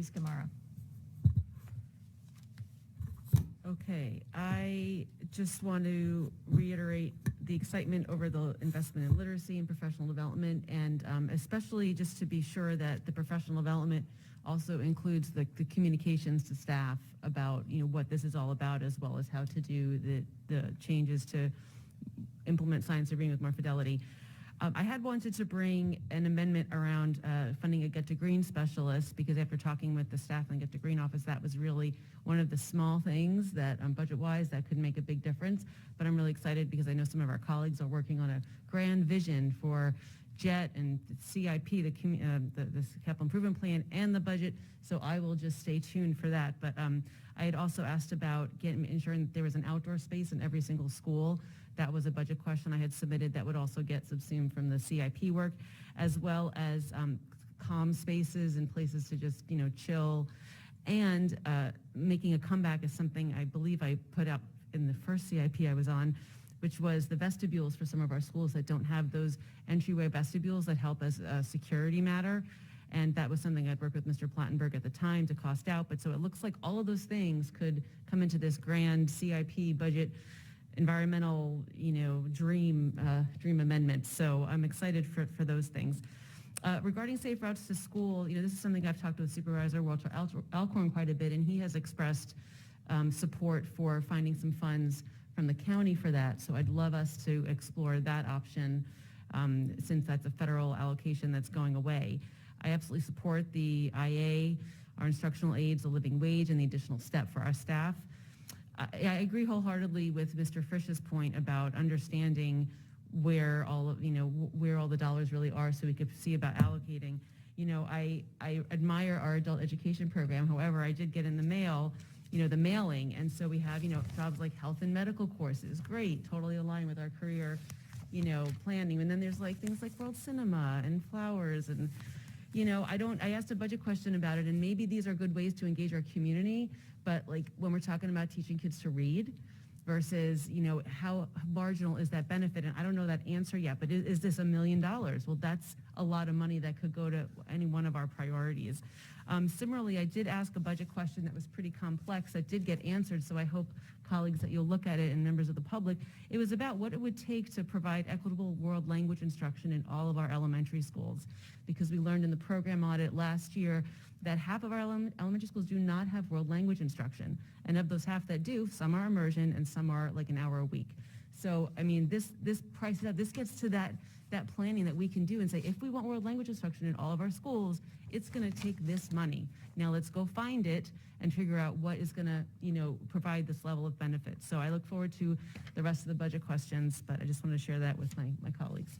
Kamara. Okay, I just want to reiterate the excitement over the investment in literacy and professional development, and especially just to be sure that the professional development also includes the communications to staff about what this is all about, as well as how to do the changes to implement science agreeing with more fidelity. I had wanted to bring an amendment around funding a Get to Green specialist, because after talking with the staff in the Get to Green office, that was really one of the small things that budget-wise that could make a big difference. But I'm really excited because I know some of our colleagues are working on a grand vision for JET and CIP, the capital improvement plan, and the budget. So I will just stay tuned for that. But I had also asked about ensuring that there was an outdoor space in every single school. That was a budget question I had submitted that would also get subsumed from the CIP work, as well as calm spaces and places to just chill. And making a comeback is something I believe I put up in the first CIP I was on, which was the vestibules for some of our schools that don't have those entryway vestibules that help as a security matter. And that was something I'd worked with Mr. Plattenberg at the time to cost out. But so it looks like all of those things could come into this grand CIP budget environmental, dream amendment. So I'm excited for those things. Regarding safe routes to school, this is something I've talked with Supervisor Walter Alcorn quite a bit, and he has expressed support for finding some funds from the county for that. So I'd love us to explore that option since that's a federal allocation that's going away. I absolutely support the IA, our instructional aides, the living wage, and the additional step for our staff. I agree wholeheartedly with Mr. Frisch's point about understanding where all the dollars really are, so we could see about allocating. I admire our adult education program. However, I did get in the mail, the mailing, and so we have jobs like health and medical courses. Great, totally aligned with our career, planning. And then there's things like World Cinema and Flowers and. I asked a budget question about it, and maybe these are good ways to engage our community, but when we're talking about teaching kids to read versus, how marginal is that benefit? And I don't know that answer yet, but is this $1 million? Well, that's a lot of money that could go to any one of our priorities. Similarly, I did ask a budget question that was pretty complex that did get answered, so I hope colleagues that you'll look at it and members of the public. It was about what it would take to provide equitable world language instruction in all of our elementary schools, because we learned in the program audit last year that half of our elementary schools do not have world language instruction, and of those half that do, some are immersion and some are an hour a week. So I mean, this gets to that planning that we can do and say, if we want world language instruction in all of our schools, it's going to take this money. Now let's go find it and figure out what is going to, provide this level of benefit. So I look forward to the rest of the budget questions, but I just want to share that with my colleagues.